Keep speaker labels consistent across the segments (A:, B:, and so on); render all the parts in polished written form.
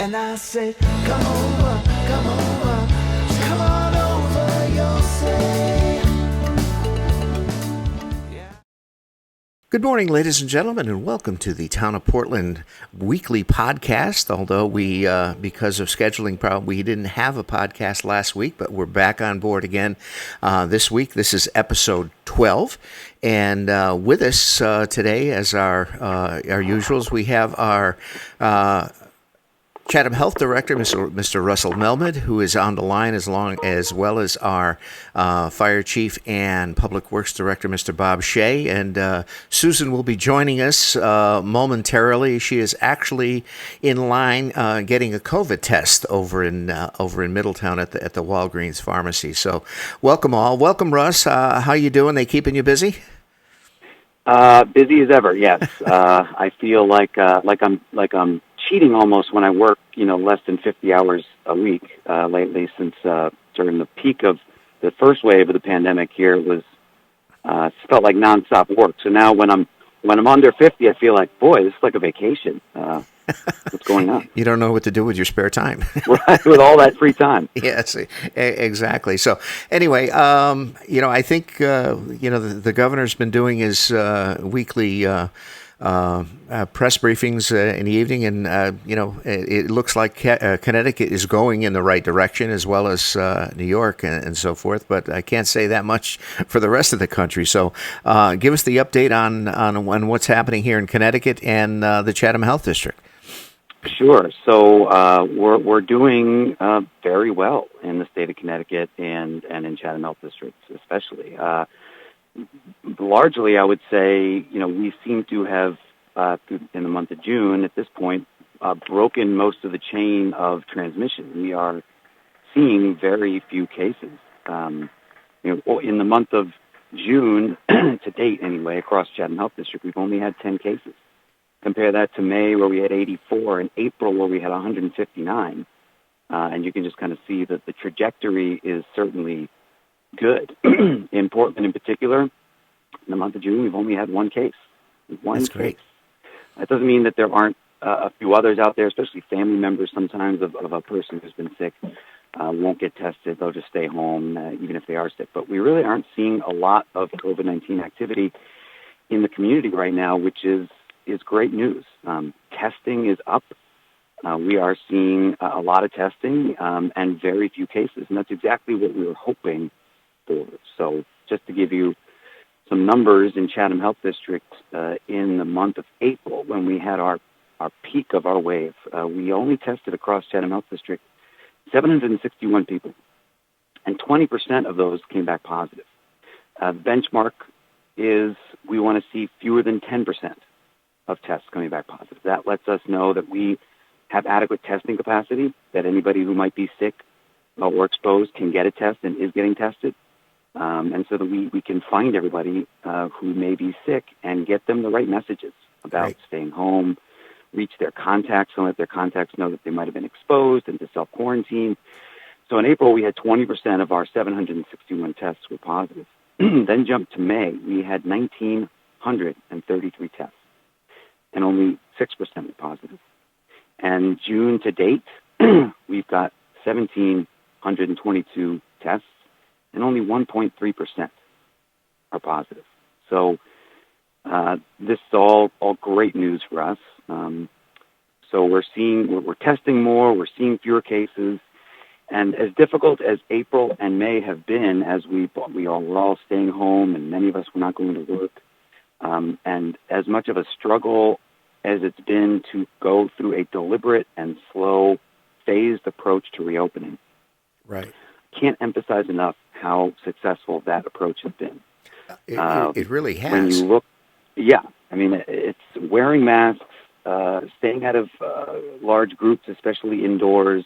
A: And I said, come over, just come on over, you'll say. Yeah.
B: Good morning, ladies and gentlemen, and welcome to the Town of Portland weekly podcast. Although we, because of scheduling problem, we didn't have a podcast last week, but we're back on board again this week. This is episode 12, and with us today, as our usuals, we have our Chatham Health Director, Mr. Russell Melmed, who is on the line, as well as our Fire Chief and Public Works Director, Mr. Bob Shea. And Susan will be joining us momentarily. She is actually in line getting a COVID test over in Middletown at the Walgreens pharmacy. So, welcome all. Welcome, Russ. How you doing? They keeping you busy?
C: Busy as ever. Yes. I feel like I'm cheating almost when I work, less than 50 hours a week lately, since during the peak of the first wave of the pandemic here, it was felt like nonstop work. So now when I'm under 50, I feel like, boy, this is like a vacation. What's going on?
B: You don't know what to do with your spare time.
C: Right, with all that free time.
B: Yes, exactly. So anyway, I think, the governor's been doing his weekly press briefings in the evening, and it looks like Connecticut is going in the right direction, as well as New York and so forth. But I can't say that much for the rest of the country. So give us the update on what's happening here in Connecticut and the Chatham Health District.
C: Sure. So we're doing very well in the state of Connecticut and in Chatham Health District, especially. Largely, I would say, we seem to have, in the month of June, at this point, broken most of the chain of transmission. We are seeing very few cases. In the month of June, to date anyway, across Chatham Health District, we've only had 10 cases. Compare that to May, where we had 84, and April, where we had 159. And you can just kind of see that the trajectory is certainly good. In Portland in particular, in the month of June, we've only had one case.
B: That's great.
C: That doesn't mean that there aren't a few others out there, especially family members sometimes of a person who's been sick, won't get tested. They'll just stay home, even if they are sick. But we really aren't seeing a lot of COVID-19 activity in the community right now, which is great news. Testing is up. We are seeing a lot of testing and very few cases, and that's exactly what we were hoping for. So just to give you some numbers, in Chatham Health District, in the month of April, when we had our peak of our wave, we only tested across Chatham Health District 761 people, and 20% of those came back positive. Benchmark is we want to see fewer than 10% of tests coming back positive. That lets us know that we have adequate testing capacity, that anybody who might be sick or exposed can get a test and is getting tested. And so that we can find everybody who may be sick and get them the right messages about staying home, reach their contacts, and let their contacts know that they might have been exposed and to self-quarantine. So in April, we had 20% of our 761 tests were positive. Then jumped to May, we had 1,933 tests, and only 6% were positive. And June to date, we've got 1,722 tests, and only 1.3% are positive. So this is all great news for us. So we're testing more, we're seeing fewer cases, and as difficult as April and May have been, as we're all staying home, and many of us were not going to work, and as much of a struggle as it's been to go through a deliberate and slow, phased approach to reopening.
B: Right.
C: Can't emphasize enough how successful that approach has been.
B: It really has.
C: When you look, it's wearing masks, staying out of large groups, especially indoors,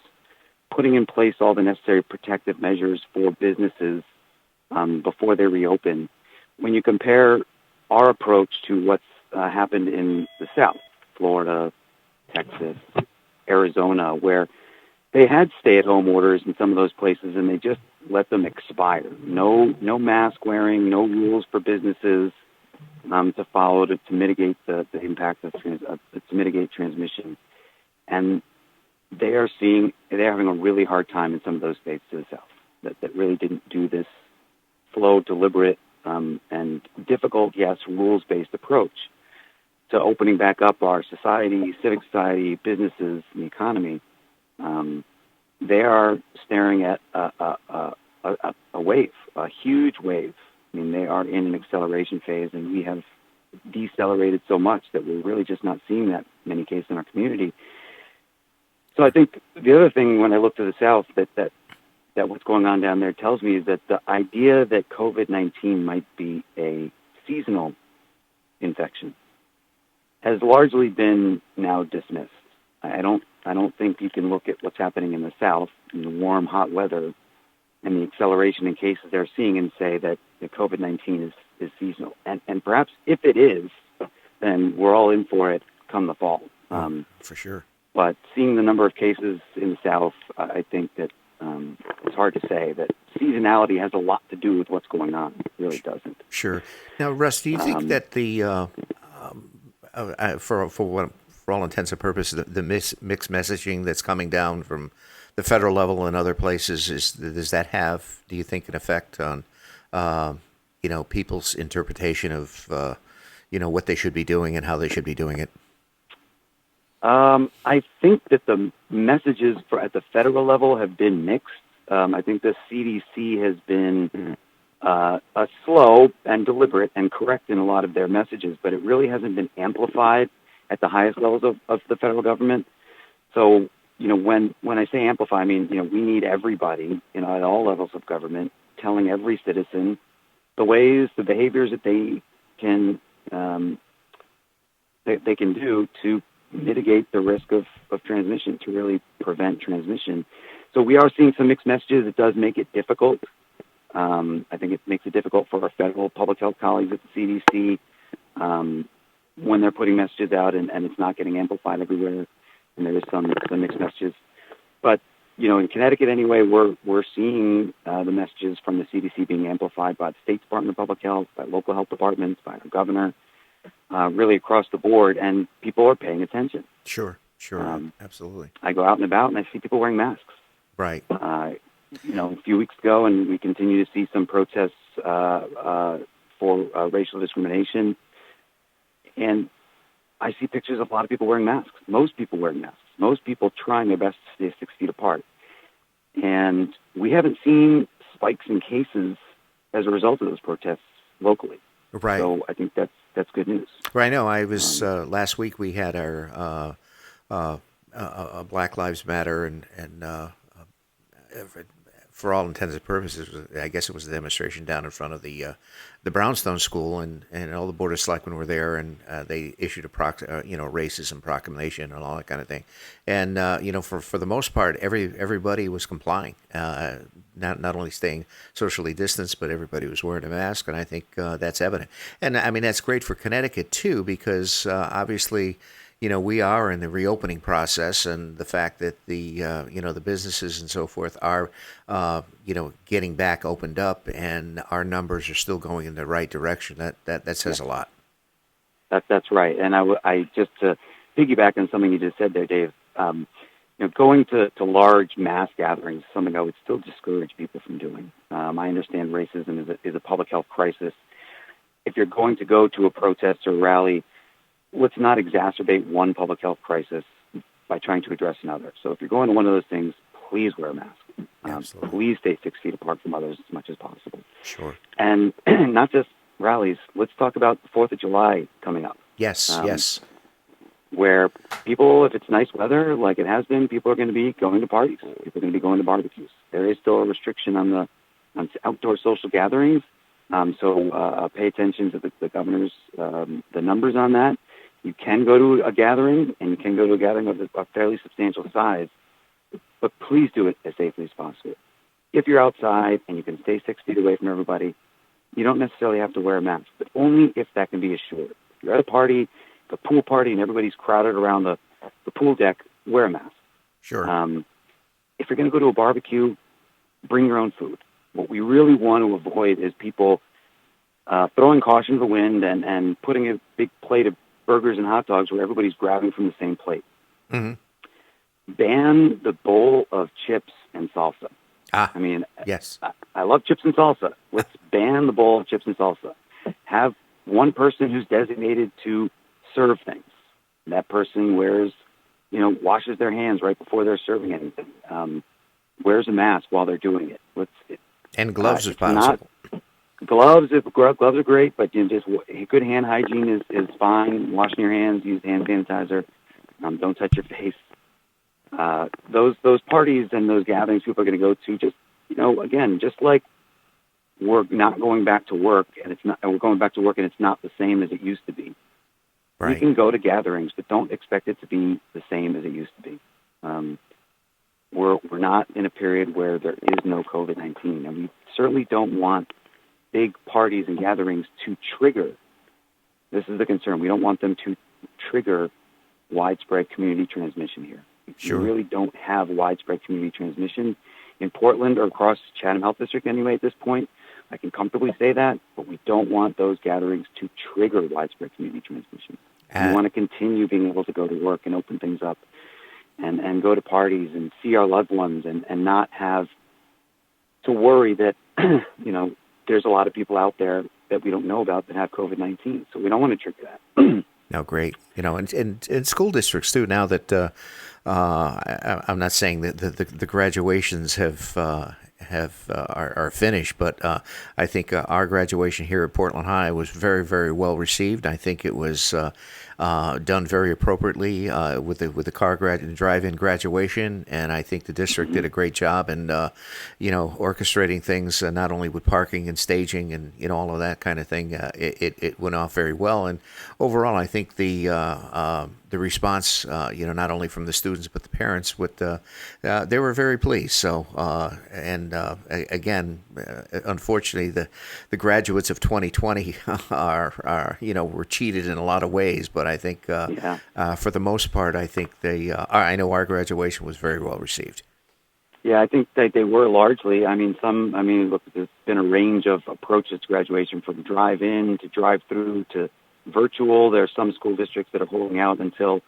C: putting in place all the necessary protective measures for businesses before they reopen. When you compare our approach to what's happened in the South, Florida, Texas, Arizona, where they had stay-at-home orders in some of those places, and they just let them expire. No mask wearing, no rules for businesses to follow to mitigate the impact to mitigate transmission. And they're having a really hard time in some of those states to the south that really didn't do this slow, deliberate, and difficult, yes, rules-based approach to opening back up our society, civic society, businesses, and the economy. They are staring at a wave, a huge wave. I mean, they are in an acceleration phase, and we have decelerated so much that we're really just not seeing that many cases in our community. So I think the other thing when I look to the south that what's going on down there tells me is that the idea that COVID-19 might be a seasonal infection has largely been now dismissed. I don't think you can look at what's happening in the south in the warm, hot weather and the acceleration in cases they're seeing and say that the COVID-19 is seasonal. And perhaps if it is, then we're all in for it come the fall.
B: For sure.
C: But seeing the number of cases in the south, I think that it's hard to say that seasonality has a lot to do with what's going on. It really doesn't.
B: Sure. Now, Russ, do you think that the for all intents and purposes, the mixed messaging that's coming down from the federal level and other places does that have, do you think, an effect on people's interpretation of what they should be doing and how they should be doing it?
C: I think that the messages at the federal level have been mixed. I think the CDC has been slow and deliberate and correct in a lot of their messages, but it really hasn't been amplified at the highest levels of the federal government. So, when I say amplify, I mean, we need everybody, at all levels of government, telling every citizen the behaviors that they can do to mitigate the risk of transmission, to really prevent transmission. So we are seeing some mixed messages. It does make it difficult. I think it makes it difficult for our federal public health colleagues at the CDC when they're putting messages out and it's not getting amplified everywhere, and there is some mixed messages. But, in Connecticut anyway, we're seeing the messages from the CDC being amplified by the State Department of Public Health, by local health departments, by our governor, really across the board, and people are paying attention.
B: Sure, absolutely.
C: I go out and about, and I see people wearing masks.
B: Right.
C: A few weeks ago, and we continue to see some protests for racial discrimination. And I see pictures of a lot of people wearing masks. Most people wearing masks. Most people trying their best to stay 6 feet apart. And we haven't seen spikes in cases as a result of those protests locally.
B: Right.
C: So I think that's good news.
B: Right. No, I was last week. We had our Black Lives Matter, and for all intents and purposes, I guess it was a demonstration down in front of the Brownstone School, and all the Board of Selectmen were there, and they issued a racism proclamation and all that kind of thing. And for the most part, everybody was complying, not only staying socially distanced, but everybody was wearing a mask, and I think that's evident. And I mean that's great for Connecticut too, because obviously, we are in the reopening process, and the fact that the businesses and so forth are, getting back opened up, and our numbers are still going in the right direction. That says a lot.
C: That's right. And I just to piggyback on something you just said there, Dave. Going to large mass gatherings is something I would still discourage people from doing. I understand racism is a public health crisis. If you're going to go to a protest or rally, let's not exacerbate one public health crisis by trying to address another. So if you're going to one of those things, please wear a mask. Please stay 6 feet apart from others as much as possible.
B: Sure.
C: And not just rallies. Let's talk about the 4th of July coming up.
B: Yes, yes.
C: Where people, if it's nice weather, like it has been, people are going to be going to parties. People are going to be going to barbecues. There is still a restriction on outdoor social gatherings. So pay attention to the governor's the numbers on that. You can go to a gathering, and you can go to a gathering of a fairly substantial size, but please do it as safely as possible. If you're outside and you can stay 6 feet away from everybody, you don't necessarily have to wear a mask, but only if that can be assured. If you're at a party, the pool party, and everybody's crowded around the pool deck, wear a mask.
B: Sure.
C: If you're going to go to a barbecue, bring your own food. What we really want to avoid is people throwing caution to the wind and putting a big plate of burgers and hot dogs where everybody's grabbing from the same plate.
B: Mm-hmm.
C: ban the bowl of chips and salsa.
B: Ah,
C: I mean,
B: yes.
C: I love chips and salsa. Let's ban the bowl of chips and salsa. Have one person who's designated to serve things. That person washes their hands right before they're serving anything. Wears a mask while they're doing it.
B: And gloves if possible.
C: Gloves are great, but just good hand hygiene is fine. Washing your hands, use hand sanitizer. Don't touch your face. Those parties and those gatherings people are going to go to, just like we're not going back to work, and we're going back to work, and it's not the same as it used to be.
B: Right.
C: We can go to gatherings, but don't expect it to be the same as it used to be. We're not in a period where there is no COVID-19, and we certainly don't want big parties and gatherings to trigger. This is the concern. We don't want them to trigger widespread community transmission here.
B: Sure.
C: We really don't have widespread community transmission in Portland or across Chatham Health District anyway at this point. I can comfortably say that, but we don't want those gatherings to trigger widespread community transmission. We want to continue being able to go to work and open things up and go to parties and see our loved ones and not have to worry that, there's a lot of people out there that we don't know about that have COVID-19. So we don't want to trigger that.
B: No, great. And school districts too. Now that I'm not saying that the graduations are finished, but I think our graduation here at Portland High was very, very well received. I think it was done very appropriately with the drive-in graduation, and I think the district did a great job in orchestrating things, not only with parking and staging and all of that kind of thing. It went off very well, and overall, I think the response, not only from the students but the parents, they were very pleased. So, again, unfortunately, the graduates of 2020 were cheated in a lot of ways. But I think, for the most part, I think I know our graduation was very well received.
C: Yeah, I think that they were largely. Look, there's been a range of approaches to graduation, from drive-in to drive-through to virtual. There are some school districts that are holding out until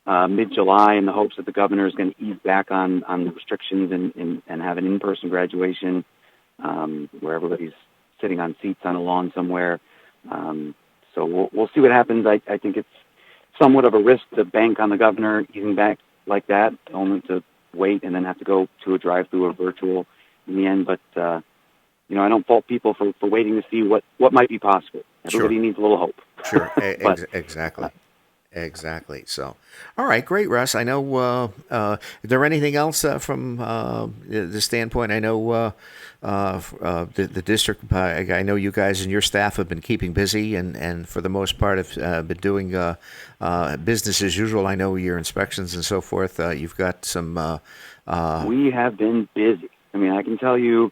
C: mid-July in the hopes that the governor is going to ease back on the restrictions and have an in-person graduation where everybody's sitting on seats on a lawn somewhere. So we'll see what happens. I think it's somewhat of a risk to bank on the governor easing back like that, only to wait and then have to go to a drive-through or virtual in the end. But I don't fault people for waiting to see what might be possible. Everybody needs a little hope.
B: Sure, exactly. So, all right, great, Russ. I know. Is there anything else from the standpoint? I know the district. I know you guys and your staff have been keeping busy, and for the most part have been doing business as usual. I know your inspections and so forth. You've got some.
C: We have been busy. I can tell you.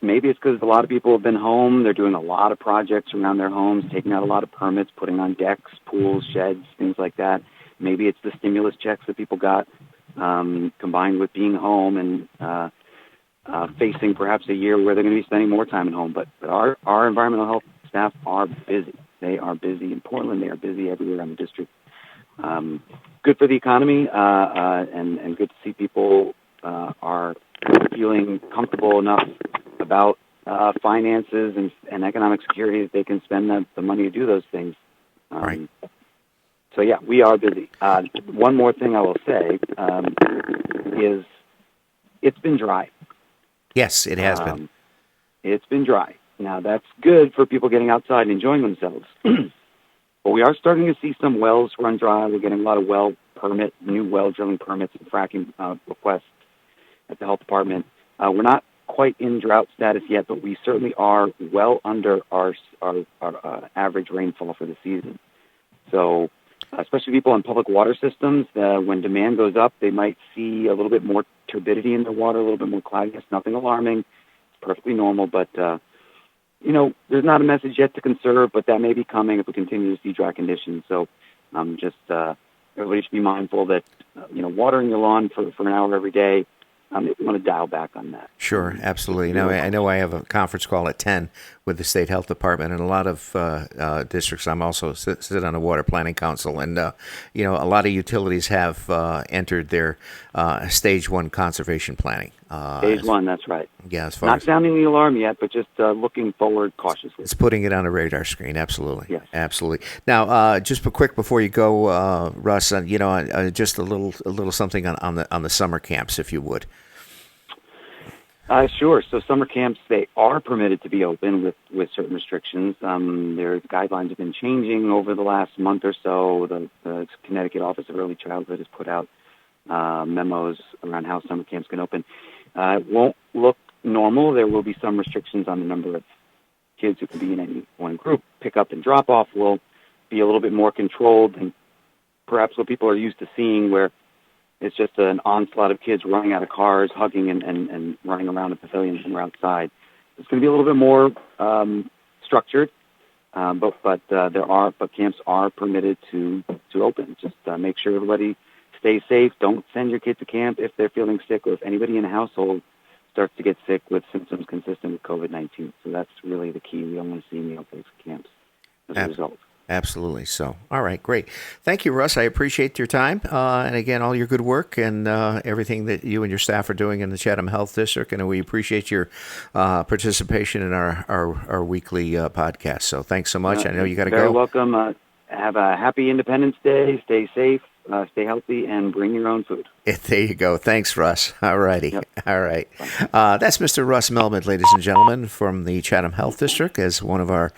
C: Maybe it's because a lot of people have been home. They're doing a lot of projects around their homes, taking out a lot of permits, putting on decks, pools, sheds, things like that. Maybe it's the stimulus checks that people got, combined with being home and facing perhaps a year where they're going to be spending more time at home. But our environmental health staff are busy. They are busy in Portland. They are busy everywhere in the district. Good for the economy, and good to see people are feeling comfortable enough about finances and economic security that they can spend the money to do those things.
B: Right.
C: So, yeah, we are busy. One more thing I will say is it's been dry.
B: Yes, it has been.
C: It's been dry. Now, that's good for people getting outside and enjoying themselves. But we are starting to see some wells run dry. We're getting a lot of new well drilling permits and fracking requests at the health department. We're not quite in drought status yet, but we certainly are well under our average rainfall for the season. So, especially people on public water systems, when demand goes up, they might see a little bit more turbidity in their water, a little bit more cloudiness. Nothing alarming. It's perfectly normal, but there's not a message yet to conserve, but that may be coming if we continue to see dry conditions. So, everybody should be mindful that watering your lawn for an hour every day. If you want to dial back on that.
B: Sure, absolutely. Now, I know I have a conference call at 10 with the state health department and a lot of districts. I'm also sit on the water planning council, and a lot of utilities have entered their stage 1 conservation planning.
C: Stage 1, that's right.
B: Yeah, as far
C: Not
B: as
C: sounding the alarm yet, but just looking forward cautiously.
B: it's putting it on a radar screen. Absolutely.
C: Yes.
B: Absolutely. Now, just quick before you go, Russ, just a little something on the summer camps, if you would.
C: Sure. So summer camps, they are permitted to be open with certain restrictions. Their guidelines have been changing over the last month or so. The Connecticut Office of Early Childhood has put out memos around how summer camps can open. It won't look normal. There will be some restrictions on the number of kids who can be in any one group. Pick-up and drop-off will be a little bit more controlled than perhaps what people are used to seeing, where it's just an onslaught of kids running out of cars, hugging and running around the pavilions when we're outside. It's going to be a little bit more structured, but camps are permitted to open. Just make sure everybody stays safe. Don't send your kid to camp if they're feeling sick, or if anybody in the household starts to get sick with symptoms consistent with COVID-19. So that's really the key. We don't want to see meal-based camps as a result.
B: Absolutely. So, all right, great. Thank you, Russ. I appreciate your time. And again, all your good work and everything that you and your staff are doing in the Chatham Health District. And we appreciate your participation in our weekly podcast. So thanks so much. I know you got to go.
C: Very welcome. Have a happy Independence Day. Stay safe. Stay healthy, and bring your own food.
B: There you go. Thanks, Russ. All righty.
C: Yep.
B: All right. That's Mr. Russ Melmed, ladies and gentlemen, from the Chatham Health District, as one of our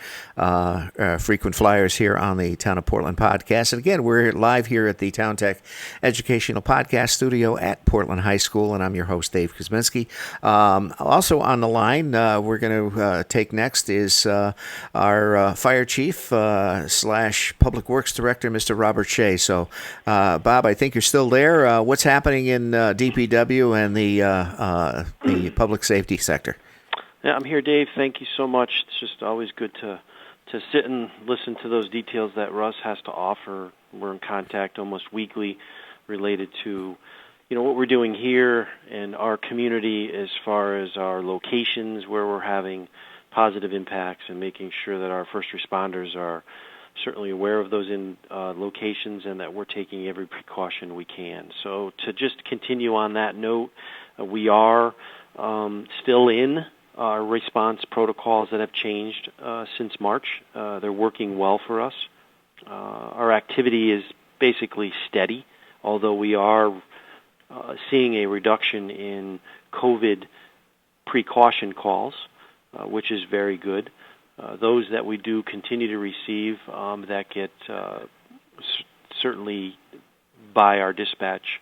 B: frequent flyers here on the Town of Portland podcast. And again, we're live here at the Town Tech Educational Podcast Studio at Portland High School, and I'm your host, Dave Kuzminski. Also on the line, we're going to take next is our Fire Chief / Public Works Director, Mr. Robert Shea. So, Bob, I think you're still there. What's happening in DPW and the public safety sector?
D: Yeah, I'm here, Dave. Thank you so much. It's just always good to sit and listen to those details that Russ has to offer. We're in contact almost weekly related to, what we're doing here in our community as far as our locations where we're having positive impacts, and making sure that our first responders are certainly aware of those in locations, and that we're taking every precaution we can. So to just continue on that note, we are still in our response protocols that have changed since March. They're working well for us. Our activity is basically steady, although we are seeing a reduction in COVID precaution calls, which is very good. Those that we do continue to receive that get certainly by our dispatch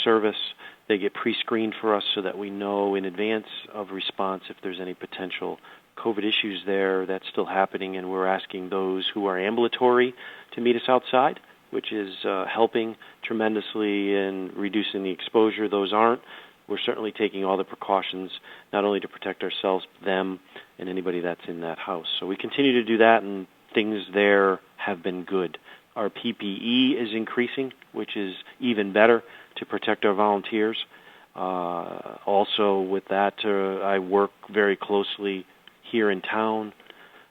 D: service, they get pre-screened for us so that we know in advance of response if there's any potential COVID issues there. That's still happening, and we're asking those who are ambulatory to meet us outside, which is helping tremendously in reducing the exposure. Those aren't. We're certainly taking all the precautions, not only to protect ourselves, them, and anybody that's in that house. So we continue to do that, and things there have been good. Our PPE is increasing, which is even better to protect our volunteers. Also with that, I work very closely here in town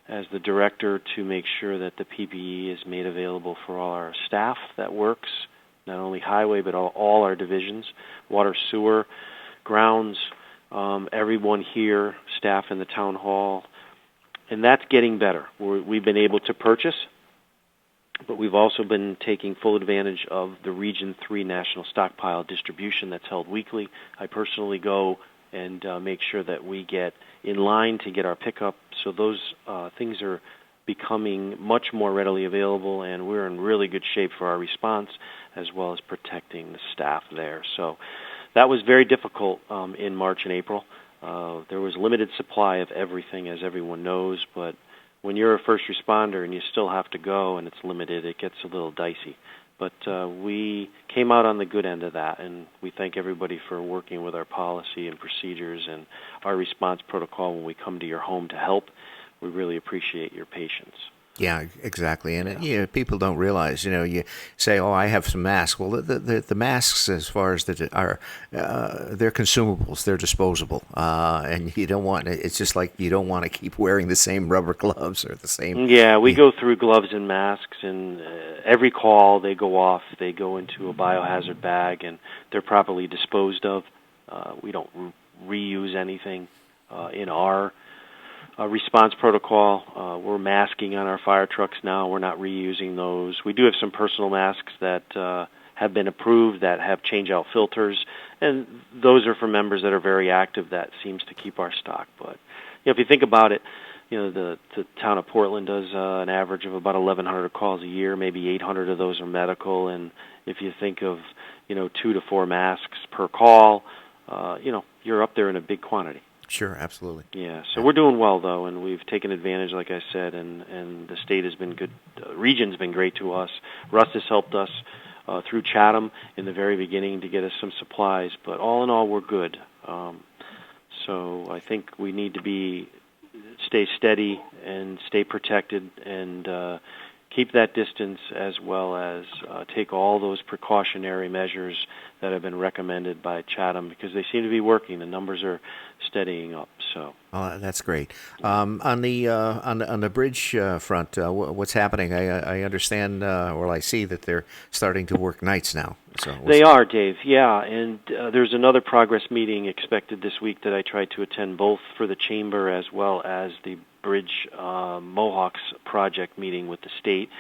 D: as the director to make sure that the PPE is made available for all our staff that works, not only highway, but all our divisions, water, sewer, grounds, everyone here, staff in the town hall. And that's getting better. We've been able to purchase, but we've also been taking full advantage of the Region 3 National Stockpile distribution that's held weekly. I personally go and make sure that we get in line to get our pickup. So those things are becoming much more readily available, and we're in really good shape for our response, as well as protecting the staff there. So that was very difficult in March and April. There was limited supply of everything, as everyone knows, but when you're a first responder and you still have to go and it's limited, it gets a little dicey. But we came out on the good end of that, and we thank everybody for working with our policy and procedures and our response protocol when we come to your home to help. We really appreciate your patience.
B: Yeah, exactly. And people don't realize. You say, "Oh, I have some masks." Well, the masks, as far as they're consumables, they're disposable, and you don't want. It's just like you don't want to keep wearing the same rubber gloves or the same.
D: Yeah, we go through gloves and masks, and every call they go off, they go into a biohazard bag, and they're properly disposed of. We don't reuse anything in our response protocol. We're masking on our fire trucks now. We're not reusing those. We do have some personal masks that have been approved that have change-out filters, and those are for members that are very active. That seems to keep our stock. But if you think about it, the town of Portland does an average of about 1,100 calls a year. Maybe 800 of those are medical, and if you think of 2 to 4 masks per call, you're up there in a big quantity.
B: Sure, absolutely.
D: Yeah, so we're doing well, though, and we've taken advantage, like I said, and the state has been good. The region's been great to us. Russ has helped us through Chatham in the very beginning to get us some supplies, but all in all, we're good. So I think we need to stay steady and stay protected and keep that distance, as well as take all those precautionary measures that have been recommended by Chatham, because they seem to be working. The numbers are steadying up. So
B: that's great. On the bridge front, what's happening? I understand, or I see that they're starting to work nights now. So
D: they are, Dave. Yeah, and there's another progress meeting expected this week that I tried to attend, both for the chamber as well as the Bridge Mohawks project meeting with the state.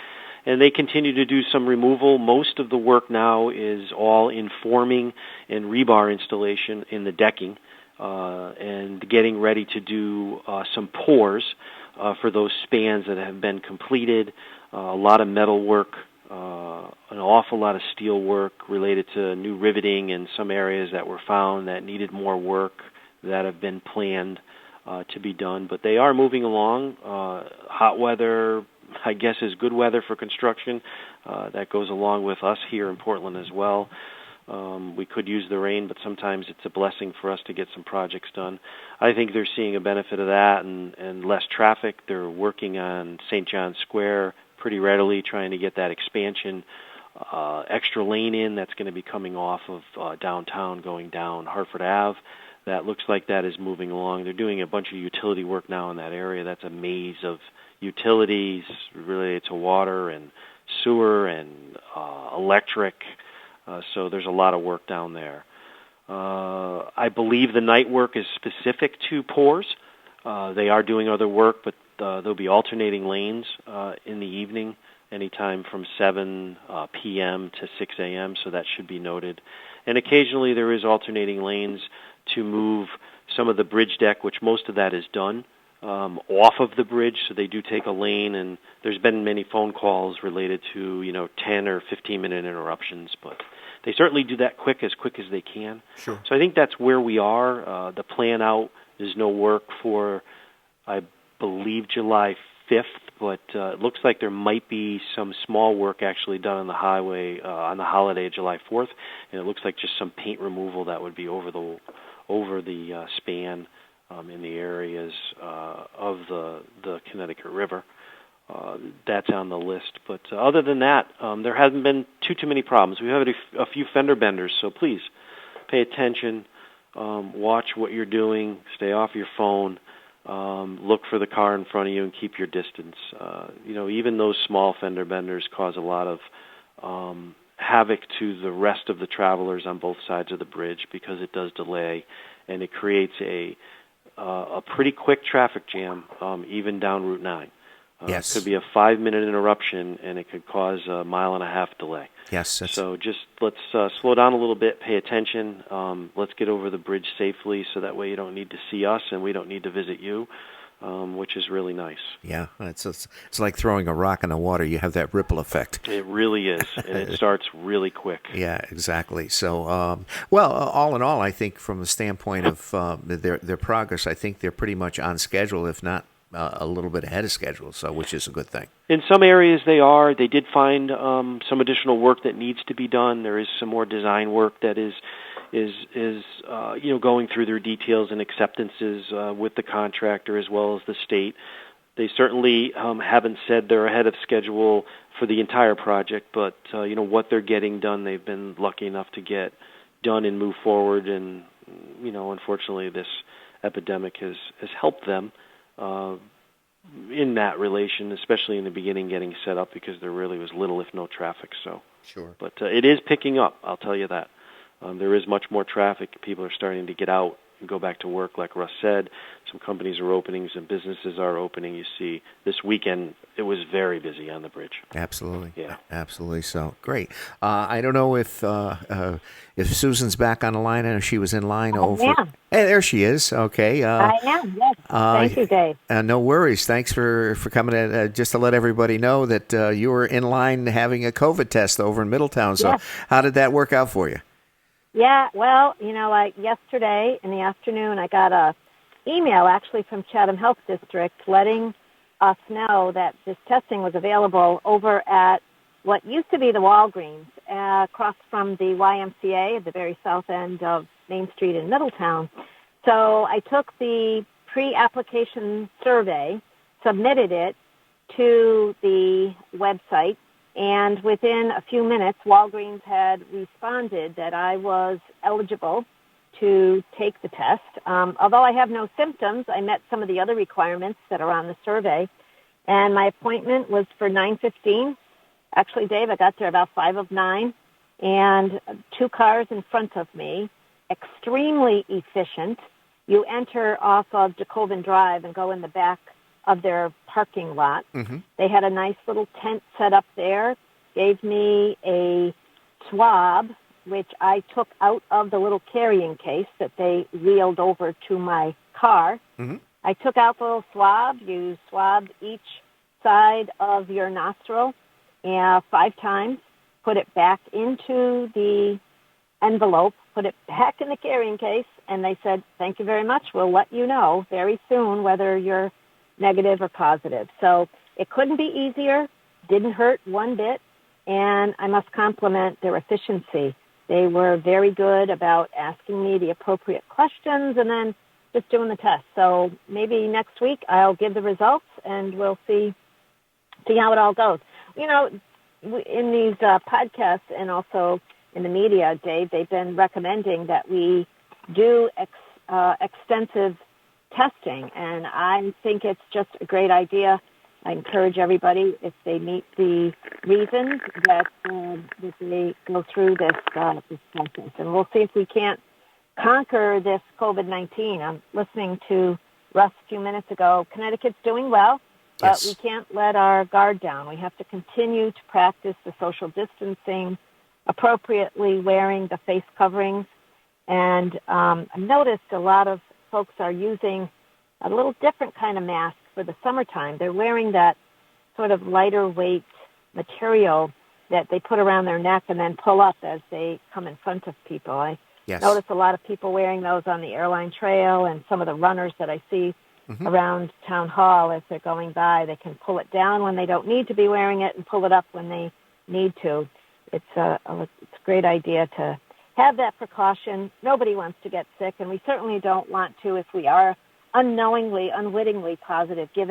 D: And they continue to do some removal. Most of the work now is all in forming and rebar installation in the decking, and getting ready to do some pours for those spans that have been completed. A lot of metal work, an awful lot of steel work related to new riveting in some areas that were found that needed more work that have been planned to be done. But they are moving along. Hot weather, I guess, is good weather for construction. That goes along with us here in Portland as well. We could use the rain, but sometimes it's a blessing for us to get some projects done. I think they're seeing a benefit of that and less traffic. They're working on St. John's Square pretty readily, trying to get that expansion extra lane in that's going to be coming off of downtown going down Hartford Ave. That looks like that is moving along. They're doing a bunch of utility work now in that area. That's a maze of utilities related to water and sewer and electric. So there's a lot of work down there. I believe the night work is specific to pours. They are doing other work, but there'll be alternating lanes in the evening, anytime from 7 p.m. to 6 a.m., so that should be noted. And occasionally there is alternating lanes to move some of the bridge deck, which most of that is done, off of the bridge, so they do take a lane, and there's been many phone calls related to 10 or 15-minute interruptions, but they certainly do that as quick as they can.
B: Sure.
D: So I think that's where we are. The plan out is no work for, I believe, July 5th, but it looks like there might be some small work actually done on the highway on the holiday of July 4th, and it looks like just some paint removal that would be over the span in the areas of the Connecticut River. That's on the list. But other than that, there hasn't been too many problems. We've had a few fender benders, so please pay attention, watch what you're doing, stay off your phone, look for the car in front of you, and keep your distance. Even those small fender benders cause a lot of havoc to the rest of the travelers on both sides of the bridge, because it does delay, and it creates a pretty quick traffic jam, even down Route 9.
B: Yes.
D: It could be a 5-minute interruption, and it could cause a 1.5-mile delay.
B: Yes.
D: So just let's slow down a little bit, pay attention. Let's get over the bridge safely, so that way you don't need to see us and we don't need to visit you, which is really nice.
B: Yeah, it's like throwing a rock in the water. You have that ripple effect.
D: It really is, and it starts really quick.
B: Yeah, exactly. So, all in all, I think from the standpoint of their progress, I think they're pretty much on schedule, if not a little bit ahead of schedule, so which is a good thing.
D: In some areas they are. They did find some additional work that needs to be done. There is some more design work that is going through their details and acceptances with the contractor as well as the state. They certainly haven't said they're ahead of schedule for the entire project, but what they're getting done, they've been lucky enough to get done and move forward. And unfortunately, this epidemic has helped them in that relation, especially in the beginning, getting set up because there really was little, if no, traffic. So,
B: Sure.
D: But it is picking up. I'll tell you that. There is much more traffic. People are starting to get out and go back to work, like Russ said. Some companies are opening, some businesses are opening. You see, this weekend it was very busy on the bridge.
B: Absolutely.
D: Yeah.
B: Absolutely. So great. I don't know if Susan's back on the line. I know she was in line over.
E: Yeah.
B: Hey, there she is. Okay.
E: I am, yes. Thank you, Dave.
B: No worries. Thanks for coming in. Just to let everybody know that you were in line having a COVID test over in Middletown. So
E: Yes.
B: how did that work out for you?
E: Yeah, well, yesterday in the afternoon, I got a email actually from Chatham Health District letting us know that this testing was available over at what used to be the Walgreens across from the YMCA at the very south end of Main Street in Middletown. So I took the pre-application survey, submitted it to the website, and within a few minutes, Walgreens had responded that I was eligible to take the test. Although I have no symptoms, I met some of the other requirements that are on the survey, and my appointment was for 9:15. Actually, Dave, I got there about 5 of 9, and 2 cars in front of me, extremely efficient. You enter off of Jacobin Drive and go in the back of their parking lot.
B: Mm-hmm.
E: They had a nice little tent set up there, gave me a swab, which I took out of the little carrying case that they wheeled over to my car.
B: Mm-hmm.
E: I took out the little swab. You swabbed each side of your nostril 5 times, put it back into the envelope, put it back in the carrying case, and they said, thank you very much. We'll let you know very soon whether you're negative or positive. So it couldn't be easier, didn't hurt one bit, and I must compliment their efficiency. They were very good about asking me the appropriate questions and then just doing the test. So maybe next week I'll give the results and we'll see how it all goes. In these podcasts and also in the media, Dave, they've been recommending that we do extensive testing, and I think it's just a great idea. I encourage everybody, if they meet the reasons, that they go through this process. And we'll see if we can't conquer this COVID-19. I'm listening to Russ a few minutes ago. Connecticut's doing well, but
B: Yes.
E: we can't let our guard down. We have to continue to practice the social distancing, appropriately wearing the face coverings. And I've noticed a lot of folks are using a little different kind of mask for the summertime. They're wearing that sort of lighter weight material that they put around their neck and then pull up as they come in front of people. I
B: Yes.
E: notice a lot of people wearing those on the airline trail, and some of the runners that I see around Town Hall as they're going by, they can pull it down when they don't need to be wearing it and pull it up when they need to. It's a great idea to have that precaution. Nobody wants to get sick, and we certainly don't want to, if we are unknowingly, unwittingly positive, give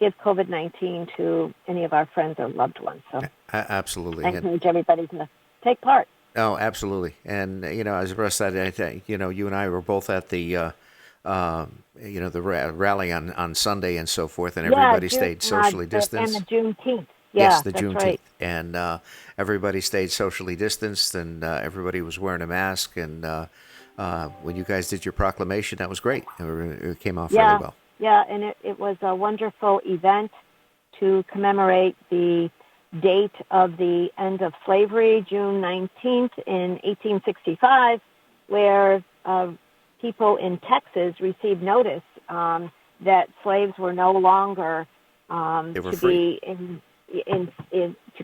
E: COVID-19 to any of our friends or loved ones. So
B: Absolutely.
E: I encourage everybody to take part.
B: Oh, absolutely. And, as Russ said, I think, you and I were both at the, the rally on Sunday and so forth, and everybody stayed socially distanced.
E: And the Juneteenth.
B: Yes, the
E: that's
B: Juneteenth.
E: right.
B: And everybody stayed socially distanced, and everybody was wearing a mask. And when you guys did your proclamation, that was great. It came off really well.
E: Yeah, and it was a wonderful event to commemorate the date of the end of slavery, June 19th in 1865, where people in Texas received notice that slaves were no longer
B: were
E: to
B: free.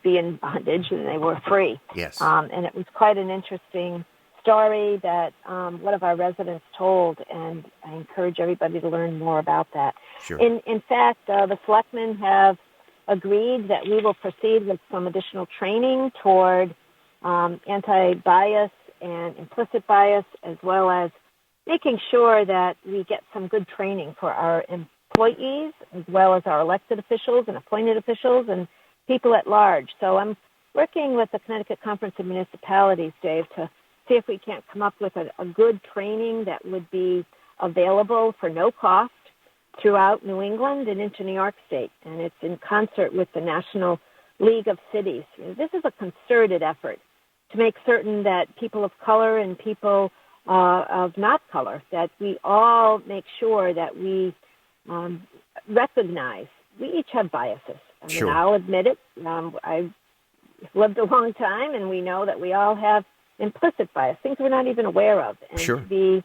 E: be in bondage, and they were free.
B: Yes.
E: And it was quite an interesting story that one of our residents told, and I encourage everybody to learn more about that.
B: Sure.
E: In fact, the Selectmen have agreed that we will proceed with some additional training toward anti-bias and implicit bias, as well as making sure that we get some good training for our employees as well as our elected officials and appointed officials and people at large. So I'm working with the Connecticut Conference of Municipalities, Dave, to see if we can't come up with a good training that would be available for no cost throughout New England and into New York State. And it's in concert with the National League of Cities. This is a concerted effort to make certain that people of color and people of not color, that we all make sure that we recognize we each have biases. I mean,
B: Sure.
E: I'll admit it. I've lived a long time, and we know that we all have implicit bias, things we're not even aware of. And
B: Sure.
E: to be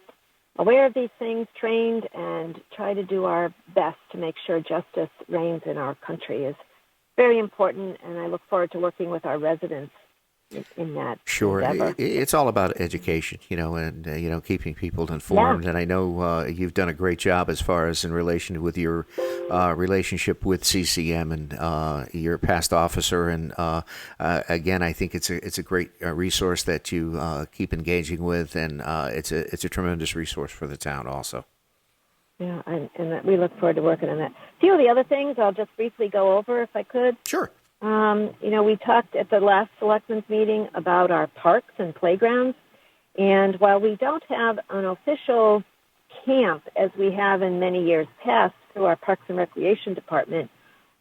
E: aware of these things, trained, and try to do our best to make sure justice reigns in our country is very important, and I look forward to working with our residents in that
B: Sure.
E: endeavor.
B: It's all about education, and, keeping people informed.
E: Yeah.
B: And I know you've done a great job as far as in relation with your relationship with CCM and your past officer. And again, I think it's a great resource that you keep engaging with, and it's a tremendous resource for the town also.
E: Yeah, and we look forward to working on that. A few of the other things I'll just briefly go over, if I could.
B: Sure.
E: We talked at the last Selectmen's meeting about our parks and playgrounds, and while we don't have an official camp as we have in many years past through our Parks and Recreation Department,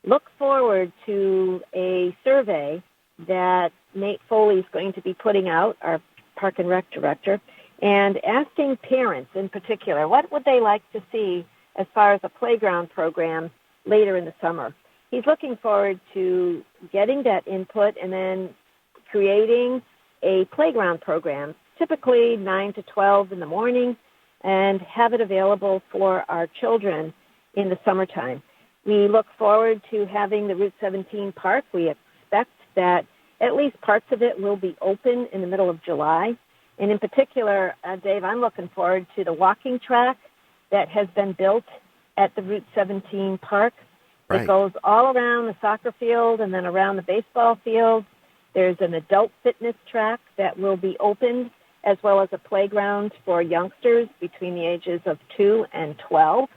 E: look forward to a survey that Nate Foley is going to be putting out, our Park and Rec Director, and asking parents in particular, what would they like to see as far as a playground program later in the summer? He's looking forward to getting that input and then creating a playground program, typically 9 to 12 in the morning, and have it available for our children in the summertime. We look forward to having the Route 17 park. We expect that at least parts of it will be open in the middle of July. And in particular, Dave, I'm looking forward to the walking track that has been built at the Route 17 park.
B: Right.
E: It goes all around the soccer field and then around the baseball field. There's an adult fitness track that will be opened, as well as a playground for youngsters between the ages of 2 and 12.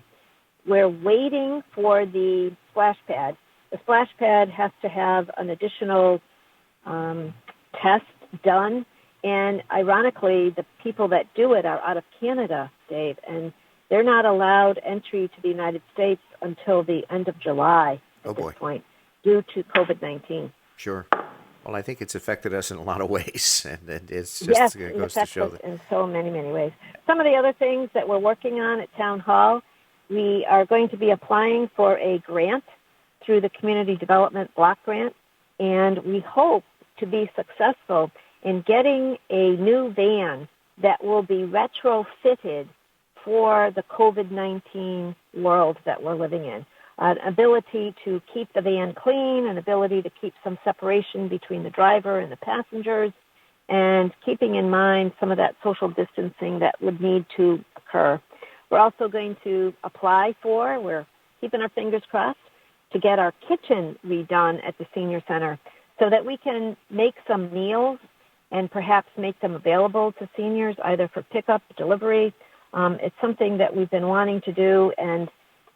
E: We're waiting for the splash pad. The splash pad has to have an additional test done. And ironically, the people that do it are out of Canada, Dave, and they're not allowed entry to the United States until the end of July at this point due to COVID-19.
B: Sure. Well, I think it's affected us in a lot of ways, and it's just
E: Yes,
B: it
E: it
B: goes to
E: affects
B: show
E: us
B: that.
E: in so many, many ways. Some of the other things that we're working on at Town Hall, we are going to be applying for a grant through the Community Development Block Grant, and we hope to be successful in getting a new van that will be retrofitted for the COVID-19 world that we're living in. An ability to keep the van clean, an ability to keep some separation between the driver and the passengers, and keeping in mind some of that social distancing that would need to occur. We're also going to apply for, we're keeping our fingers crossed, to get our kitchen redone at the senior center so that we can make some meals and perhaps make them available to seniors either for pickup, delivery. It's something that we've been wanting to do, and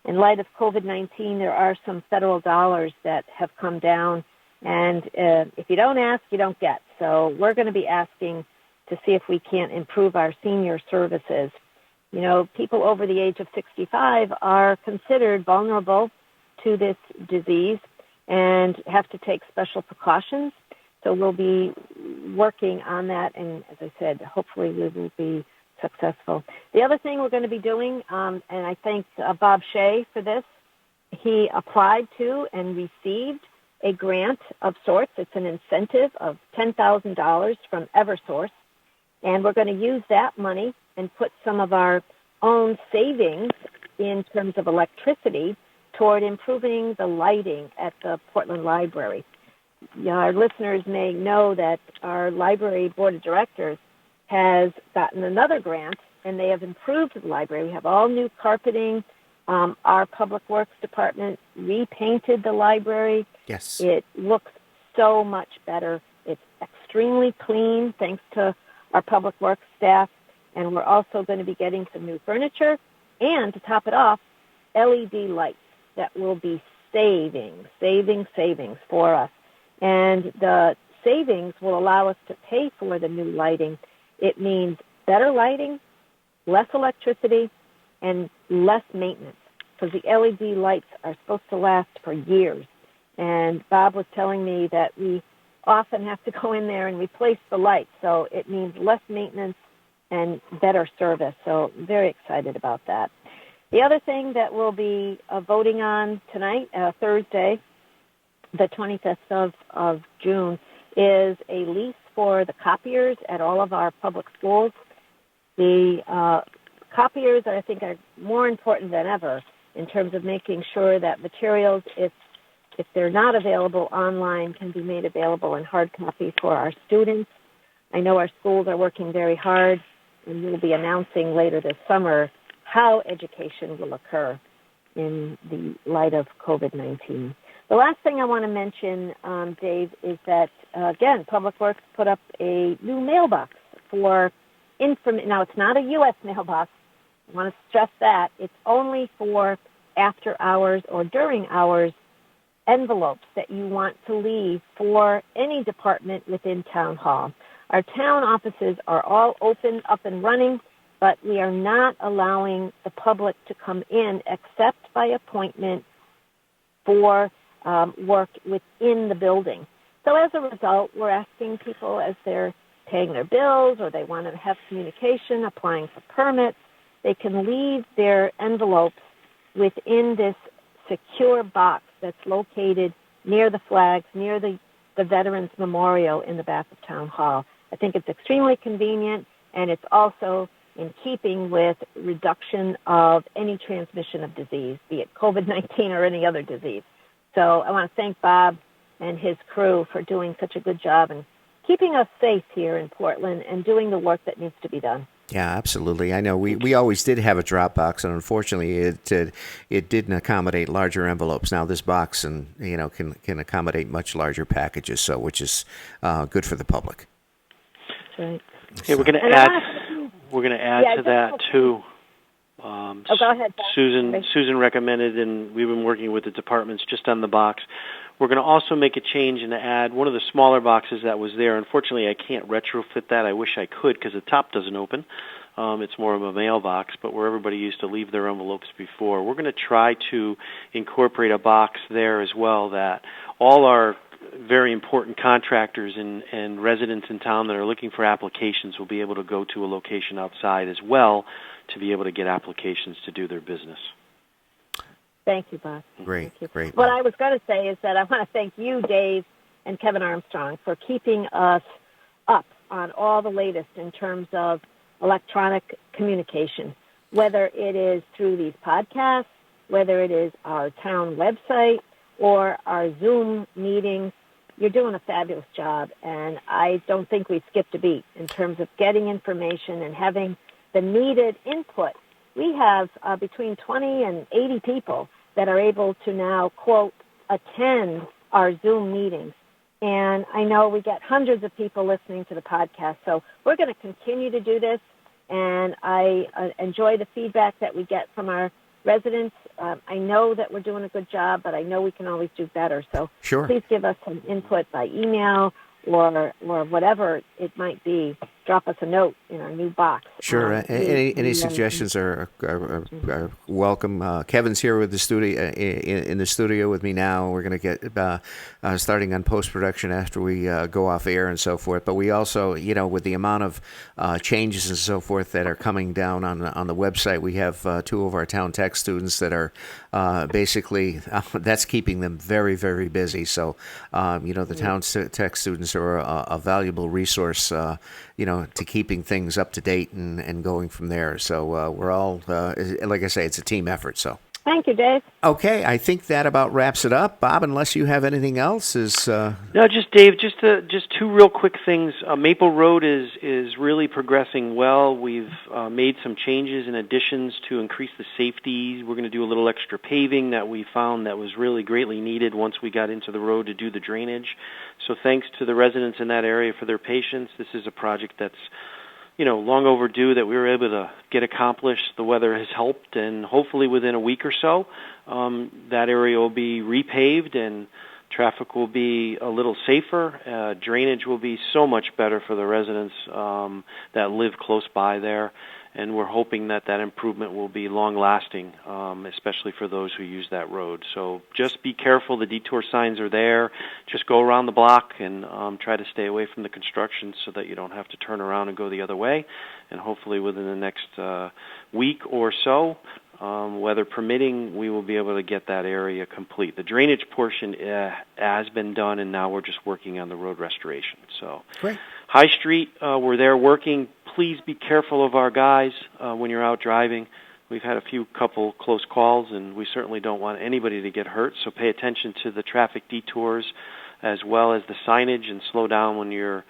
E: in light of COVID-19, there are some federal dollars that have come down, and if you don't ask, you don't get. So we're going to be asking to see if we can't improve our senior services. You know, people over the age of 65 are considered vulnerable to this disease and have to take special precautions. So we'll be working on that, and as I said, hopefully we will be successful. The other thing we're going to be doing, and I thank Bob Shea for this, he applied to and received a grant of sorts. It's an incentive of $10,000 from Eversource, and we're going to use that money and put some of our own savings in terms of electricity toward improving the lighting at the Portland Library. Our listeners may know that our library board of directors has gotten another grant, and they have improved the library. We have all new carpeting. Our public works department repainted the library.
B: Yes.
E: It looks so much better. It's extremely clean thanks to our public works staff, and we're also going to be getting some new furniture. And to top it off, LED lights that will be savings for us. And the savings will allow us to pay for the new lighting. It means better lighting, less electricity, and less maintenance, because the LED lights are supposed to last for years. And Bob was telling me that we often have to go in there and replace the lights, so it means less maintenance and better service. So I'm very excited about that. The other thing that we'll be voting on tonight, Thursday, the 25th of June, is a lease for the copiers at all of our public schools. The copiers, I think, are more important than ever in terms of making sure that materials, if they're not available online, can be made available in hard copy for our students. I know our schools are working very hard, and we'll be announcing later this summer how education will occur in the light of COVID-19. The last thing I want to mention, Dave, is that, again, Public Works put up a new mailbox for information. Now, it's not a U.S. mailbox. I want to stress that. It's only for after hours or during hours envelopes that you want to leave for any department within Town Hall. Our town offices are all open, up and running, but we are not allowing the public to come in except by appointment for work within the building. So as a result, we're asking people as they're paying their bills or they want to have communication, applying for permits, they can leave their envelopes within this secure box that's located near the flags, near the Veterans Memorial in the back of Town Hall. I think it's extremely convenient, and it's also in keeping with reduction of any transmission of disease, be it COVID-19 or any other disease. So I want to thank Bob and his crew for doing such a good job and keeping us safe here in Portland and doing the work that needs to be done.
B: Yeah, absolutely. I know we always did have a drop box, and unfortunately, it didn't accommodate larger envelopes. Now this box can accommodate much larger packages, so which is good for the public.
E: Right.
D: Hey, we're going to add to that too.
E: Go ahead, Bob.
D: Susan recommended, and we've been working with the departments just on the box. We're going to also make a change and add one of the smaller boxes that was there. Unfortunately, I can't retrofit that. I wish I could because the top doesn't open. It's more of a mailbox, but where everybody used to leave their envelopes before. We're going to try to incorporate a box there as well that all our very important contractors and residents in town that are looking for applications will be able to go to a location outside as well to be able to get applications to do their business.
E: Thank you, Bob.
B: Great.
E: What I was going to say is that I want to thank you, Dave, and Kevin Armstrong for keeping us up on all the latest in terms of electronic communication, whether it is through these podcasts, whether it is our town website, or our Zoom meetings. You're doing a fabulous job, and I don't think we skipped a beat in terms of getting information and having the needed input. We have between 20 and 80 people that are able to now, quote, attend our Zoom meetings. And I know we get hundreds of people listening to the podcast, so we're going to continue to do this, and I enjoy the feedback that we get from our residents. I know that we're doing a good job, but I know we can always do better. So
B: Sure.
E: Please give us some input by email or whatever it might be. Drop us a note in our new box.
B: Sure. Any suggestions are welcome. Kevin's here with the studio in the studio with me now. We're going to get starting on post-production after we go off air and so forth. But we also, with the amount of changes and so forth that are coming down on the website, we have two of our town tech students that are basically that's keeping them very, very busy. So, the town tech students are a valuable resource, to keeping things up to date and going from there. So we're all, like I say, it's a team effort. So
E: thank you, Dave.
B: Okay, I think that about wraps it up. Bob, unless you have anything else,
D: No, just Dave. Just two real quick things. Maple Road is really progressing well. We've made some changes and additions to increase the safety. We're going to do a little extra paving that we found that was really greatly needed once we got into the road to do the drainage. So thanks to the residents in that area for their patience. This is a project that's long overdue that we were able to get accomplished. The weather has helped, and hopefully within a week or so, that area will be repaved and traffic will be a little safer. Drainage will be so much better for the residents that live close by there, and we're hoping that improvement will be long-lasting, especially for those who use that road. So just be careful. The detour signs are there. Just go around the block and try to stay away from the construction so that you don't have to turn around and go the other way. And hopefully within the next week or so, weather permitting, we will be able to get that area complete. The drainage portion has been done, and now we're just working on the road restoration. So,
B: Great.
D: High Street, we're there working. Please be careful of our guys when you're out driving. We've had a couple close calls, and we certainly don't want anybody to get hurt. So pay attention to the traffic detours as well as the signage, and slow down when you're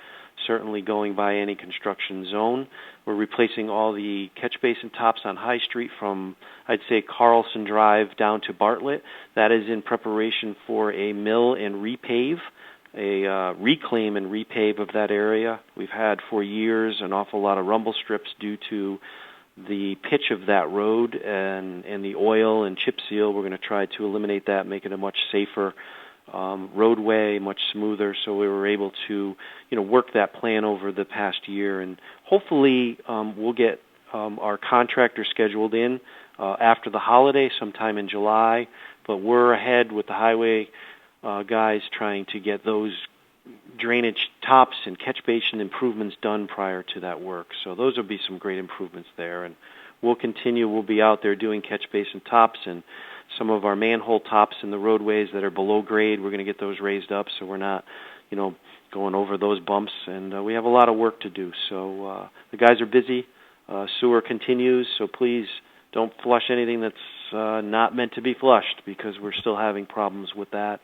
D: certainly going by any construction zone. We're replacing all the catch basin tops on High Street from, I'd say, Carlson Drive down to Bartlett. That is in preparation for a mill and repave, a reclaim and repave of that area. We've had for years an awful lot of rumble strips due to the pitch of that road and the oil and chip seal. We're going to try to eliminate that, make it a much safer roadway, much smoother. So we were able to, work that plan over the past year, and hopefully we'll get our contractor scheduled in after the holiday, sometime in July. But we're ahead with the highway guys trying to get those drainage tops and catch basin improvements done prior to that work. So those will be some great improvements there, and we'll continue. We'll be out there doing catch basin tops and some of our manhole tops in the roadways that are below grade. We're going to get those raised up so we're not, going over those bumps. And we have a lot of work to do. So the guys are busy. Sewer continues, so please don't flush anything that's not meant to be flushed, because we're still having problems with that.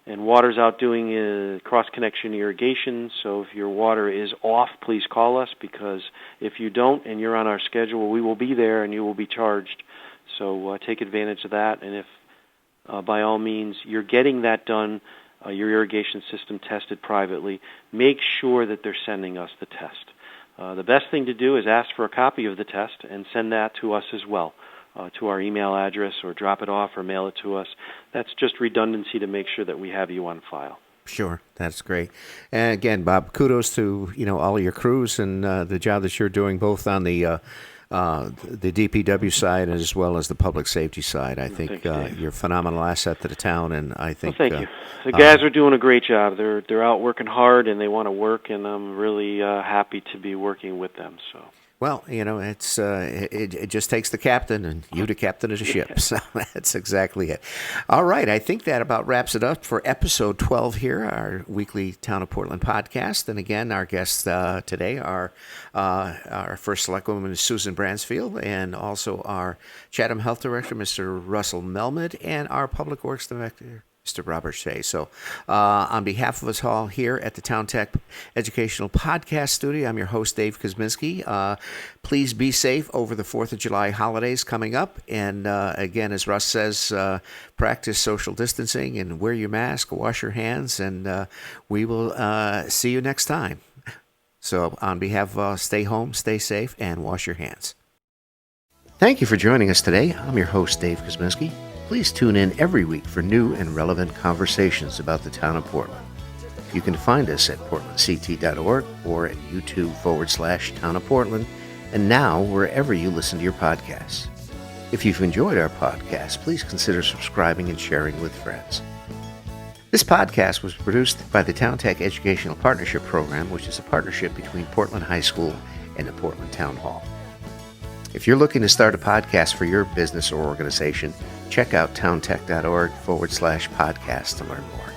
D: And water's out doing cross-connection irrigation, so if your water is off, please call us, because if you don't and you're on our schedule, we will be there and you will be charged. So take advantage of that, and if by all means you're getting that done, your irrigation system tested privately, make sure that they're sending us the test. The best thing to do is ask for a copy of the test and send that to us as well, to our email address, or drop it off or mail it to us. That's just redundancy to make sure that we have you on file.
B: Sure, that's great. And again, Bob, kudos to all of your crews and the job that you're doing, both on the DPW side as well as the public safety side. I think you're a phenomenal asset to the town, and I think.
D: Well, thank you. The guys are doing a great job. They're out working hard, and they want to work, and I'm really happy to be working with them. So.
B: Well, it's it just takes the captain, and you the captain of the ship. So that's exactly it. All right, I think that about wraps it up for episode 12 here, our weekly Town of Portland podcast. And again, our guests today are our first Selectwoman is Susan Bransfield, and also our Chatham Health Director, Mr. Russell Melmed, and our Public Works Director, Mr. Robert Shea. So on behalf of us all here at the Town Tech Educational Podcast Studio, I'm your host, Dave Kosminski. Please be safe over the 4th of July holidays coming up. And again, as Russ says, practice social distancing and wear your mask, wash your hands, and we will see you next time. So on behalf of stay home, stay safe, and wash your hands. Thank you for joining us today. I'm your host, Dave Kosminski. Please tune in every week for new and relevant conversations about the town of Portland. You can find us at portlandct.org or at YouTube/Town of Portland, and now wherever you listen to your podcasts. If you've enjoyed our podcast, please consider subscribing and sharing with friends. This podcast was produced by the Town Tech Educational Partnership Program, which is a partnership between Portland High School and the Portland Town Hall. If you're looking to start a podcast for your business or organization, check out towntech.org/podcast to learn more.